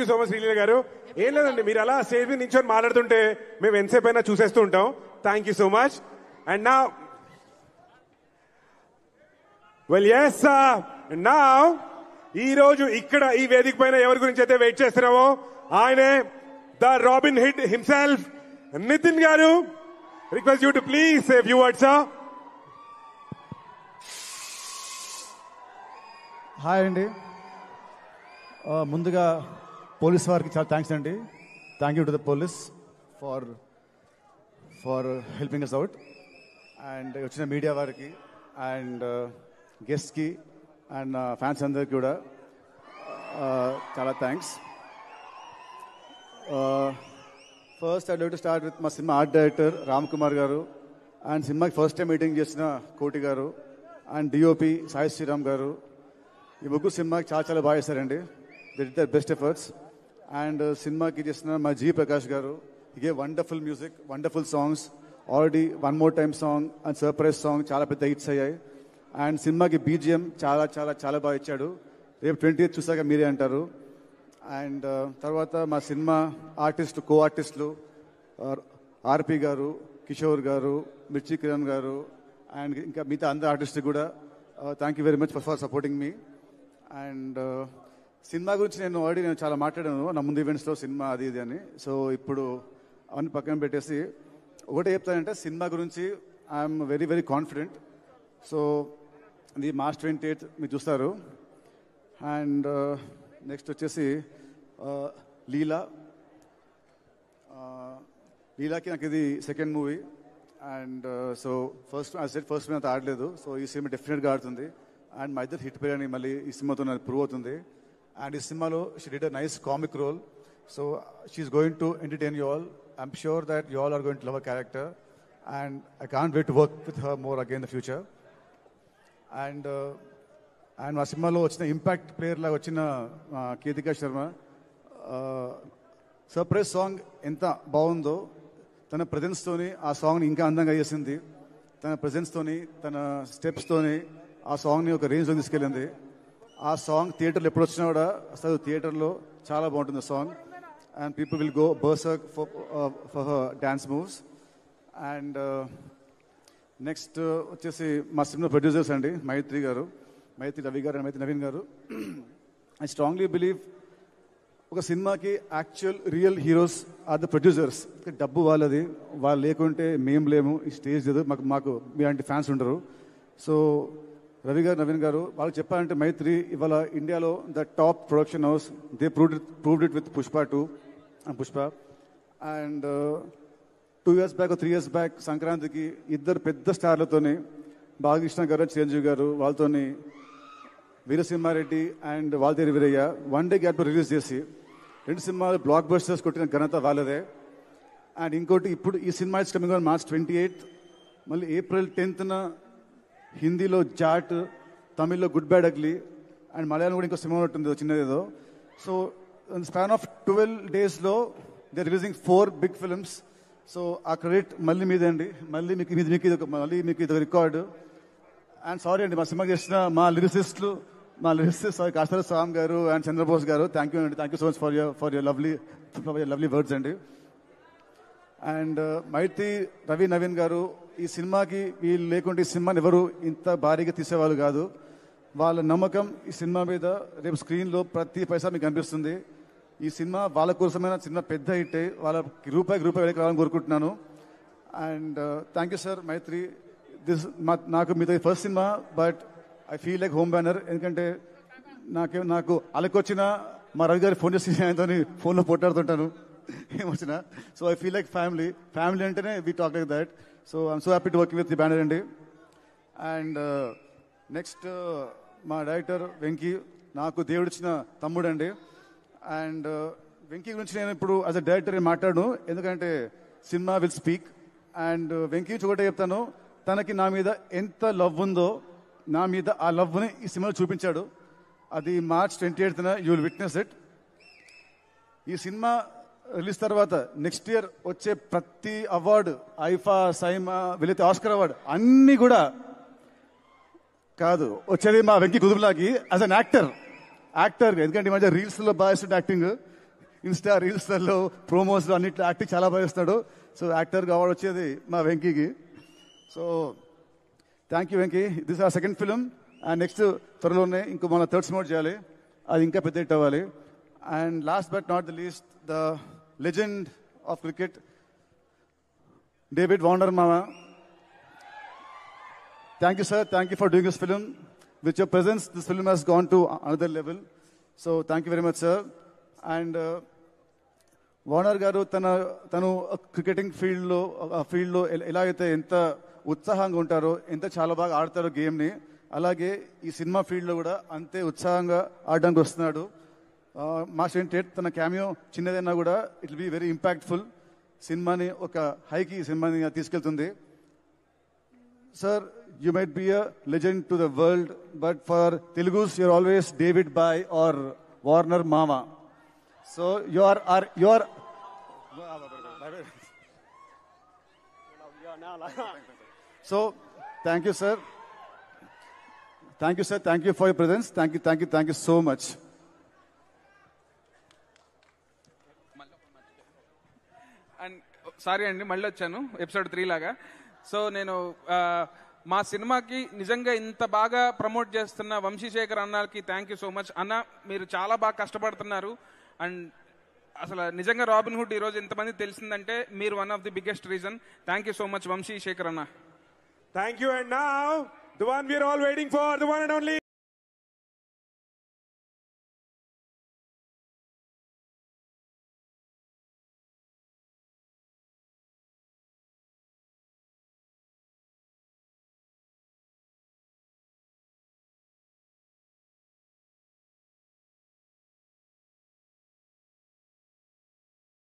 So much Sreeleela గారు. ఏం లేదండి, మీరు అలా స్టేజ్ మీద నించొని మాట్లాడుతుంటే మేము ఎంతసేపు అయినా చూసేస్తూ ఉంటాం. Thank you so much. And నా వెల్ ఎస్ నా ఈ రోజు ఇక్కడ ఈ వేదిక పైన ఎవరి గురించి అయితే వెయిట్ చేస్తున్నామో ఆయనే the Robin Hood himself Nitin garu. Request you to please say few words. Hi అండి. ముందుగా పోలీస్ వారికి చాలా థ్యాంక్స్ అండి. Thank you to the police for helping us out. And వచ్చిన మీడియా వారికి అండ్ గెస్ట్కి అండ్ ఫ్యాన్స్ అందరికి కూడా చాలా thanks. First I like to start with మా సినిమా art director Ram Kumar garu and సినిమాకి ఫస్ట్ టైం మీటింగ్ చేసిన కోటి గారు అండ్ డిఓపి సాయి శ్రీరామ్ గారు. ఈ ముగ్గురు సినిమాకి చాలా చాలా బాగా చేశారండి. They did there best efforts. And సినిమాకి చేసిన మా జీ ప్రకాష్ గారు, హి gave wonderful music, wonderful songs. Already one more time song and surprise song చాలా పెద్ద హిట్స్ అయ్యాయి. అండ్ సినిమాకి బీజిఎం చాలా చాలా చాలా బాగా ఇచ్చాడు. రేపు 20th చూసాక మీరే అంటారు. అండ్ తర్వాత మా సినిమా ఆర్టిస్టు కో ఆర్టిస్టులు ఆర్పి గారు, కిషోర్ గారు, మిర్చి కిరణ్ గారు అండ్ ఇంకా మిగతా అందరు ఆర్టిస్టు కూడా thank you very much for supporting me. And cinema గురించి నేను చాలా మాట్లాడాను నా ముందు ఈవెంట్స్లో, సినిమా అది ఇది అని. సో ఇప్పుడు అవన్నీ పక్కన పెట్టేసి ఒకటే చెప్తానంటే సినిమా గురించి I'm very very confident. So ఇది March 28 మీరు చూస్తారు. అండ్ నెక్స్ట్ వచ్చేసి లీలాకి నాకు ఇది second movie. And so first మీద అంత ఆడలేదు. సో ఈ సినిమా డెఫినెట్గా ఆడుతుంది. అండ్ మా ఇద్దరు హిట్ పేరు అని మళ్ళీ ఈ సినిమాతో నాకు ప్రూవ్ అవుతుంది. అండ్ ఈ సినిమాలో she did a nice comic role. So she's going to entertain you all. I'm sure that you all are going to love a character. And I can't wait to work with her more again in the future. And మా సినిమాలో వచ్చిన impact player లాగా వచ్చిన కీతికా Sharma surprise song ఎంత బాగుందో, తన ప్రజెన్స్తోని ఆ సాంగ్ని ఇంకా అందంగా చేసింది. తన ప్రజెన్స్తోని, తన స్టెప్స్తోని ఆ సాంగ్ని ఒక రేంజ్లో తీసుకెళ్ళింది. ఆ సాంగ్ థియేటర్లో ఎప్పుడు వచ్చినా కూడా అసలు థియేటర్లో చాలా బాగుంటుంది song. And people will go berserk for her dance moves. And next వచ్చేసి మా సినిమా ప్రొడ్యూసర్స్ అండి, మైత్రి గారు, మైత్రి రవి గారు అండ్ మైత్రి నవీన్ గారు. ఐ స్ట్రాంగ్లీ బిలీవ్ ఒక సినిమాకి actual real heroes are the producers. డబ్బు వాళ్ళది, వాళ్ళు లేకుంటే మేము లేము, ఈ స్టేజ్ లేదు, మాకు మీలాంటి ఫ్యాన్స్ ఉండరు. సో రవి గారు, నవీన్ గారు వాళ్ళకి చెప్పాలంటే మైత్రి ఇవాళ ఇండియాలో the top production house. They proved it with Pushpa 2 and Pushpa. And 2 years back 3 years back సంక్రాంతికి ఇద్దరు పెద్ద స్టార్లతోని, బాలకృష్ణ గారు, చిరంజీవి గారు, వాళ్ళతోని Veera Simha Reddy and Waltair Veerayya one day gap release చేసి 2 సినిమాలు బ్లాక్ బస్టర్స్ కొట్టిన ఘనత వాళ్ళదే. అండ్ ఇంకోటి ఇప్పుడు ఈ సినిమా ఇస్ కమింగ్ ఆన్ March 28. మళ్ళీ April 10th హిందీలో జాట్, తమిళ్లో Good Bad Ugly and Malayalam కూడా ఇంకో సినిమా ఉంటుంది చిన్నదేదో. సో స్పాన్ ఆఫ్ 12 daysలో they are releasing 4 big films. సో ఆ క్రెడిట్ మళ్ళీ మీదే అండి, మళ్ళీ మీకు ఇది రికార్డు. అండ్ సారీ అండి, మా సినిమా చేసిన మా లిరిసిస్ట్ కాస్తాల స్వామి గారు అండ్ చంద్రబోస్ గారు, థ్యాంక్ యూ అండి. Thank you so much for your lovely words అండి. అండ్ మైత్రి రవి నవీన్ గారు, ఈ సినిమాకి వీళ్ళు లేకుంటే ఈ సినిమాని ఎవరు ఇంత భారీగా తీసేవాళ్ళు కాదు. వాళ్ళ నమ్మకం ఈ సినిమా మీద రేపు స్క్రీన్లో ప్రతి పైసా మీకు కనిపిస్తుంది. ఈ సినిమా వాళ్ళ కోసమైన సినిమా పెద్ద హిట్, వాళ్ళకి రూపాయికి వెళ్ళి రావాలని కోరుకుంటున్నాను. అండ్ థ్యాంక్ యూ సార్ మైత్రి. నాకు మీతో first cinema, but I feel like home banner. ఎందుకంటే నాకు అలకొచ్చిన మా రవి గారి ఫోన్ చేసి ఆయనతో ఫోన్లో పోట్లాడుతుంటాను ఏమొచ్చినా. So I feel like family అంటేనే we talk like that. So I'm so happy to work with the banner అండి. అండ్ నెక్స్ట్ మా డైరెక్టర్ వెంకీ, నాకు దేవుడిచ్చిన తమ్ముడు అండి. అండ్ వెంకీ గురించి నేను ఇప్పుడు యాజ్ అ డైరెక్టర్ మాట్లాడను, ఎందుకంటే cinema will speak. And Venky గురించి ఒకటే చెప్తాను, తనకి నా మీద ఎంత లవ్ ఉందో, నా మీద ఆ లవ్ని ఈ సినిమాలో చూపించాడు. అది March 28th you will witness it. ఈ సినిమా రిలీజ్ తర్వాత నెక్స్ట్ ఇయర్ వచ్చే ప్రతి అవార్డు, ఐఫా, సైమా, వీళ్ళైతే ఆస్కర్ అవార్డు అన్నీ కూడా కాదు, వచ్చేది మా వెంకీ కుదుపులాకి యాజ్ అన్ యాక్టర్. ఎందుకంటే ఈ మధ్య రీల్స్లో బాగా యాక్టింగ్. ఇన్స్టా రీల్స్లలో ప్రోమోస్లో అన్నిట్లో యాక్టింగ్ చాలా బాగా చేస్తాడు. సో యాక్టర్గా అవార్డు వచ్చేది మా వెంకీకి. So thank you Venky. This are second film and next త్వరలోనే ఇంకో మన థర్డ్ సినిమా చేయాలి, అది ఇంకా పెద్ద హిట్ అవ్వాలి. And last but not the least the legend of cricket David Warner మామ. Thank you, sir. Thank you for doing this film. With your presence, this film has gone to another level. So, thank you very much, sir. And Warner గారు తను cricketing ఫీల్డ్లో ఎలా అయితే ఎంత ఉత్సాహంగా ఉంటారో, ఎంత చాలా బాగా ఆడతారో గేమ్ని, అలాగే ఈ సినిమా ఫీల్డ్లో కూడా అంతే ఉత్సాహంగా ఆడడానికి వస్తున్నాడు. మాస్టర్ ఏంటంటే తన క్యామియో చిన్నదైనా కూడా it will be very impactful. సినిమాని ఒక హైకి సినిమాని తీసుకెళ్తుంది. Sir, you might be a legend to the world, but for Telugus, you're always David Bhai or Warner Mama. So you're So thank you, sir. Thank you, sir. Thank you for your presence. Thank you so much. And sorry అండి, మళ్ళీ వచ్చాను episode 3 లాగా. So నేను మా సినిమాకి నిజంగా ఇంత బాగా ప్రమోట్ చేస్తున్న వంశీశేఖర్ అన్నకి థ్యాంక్ యూ సో మచ్. అన్న, మీరు చాలా బాగా కష్టపడుతున్నారు. అండ్ అసలు నిజంగా రాబిన్ హుడ్ ఈరోజు ఇంతమంది తెలిసిందంటే మీరు one of the biggest reason. Thank you so much Vamsi Sekhar అన్న. Thank you. And now, the one we are all waiting for, the one and only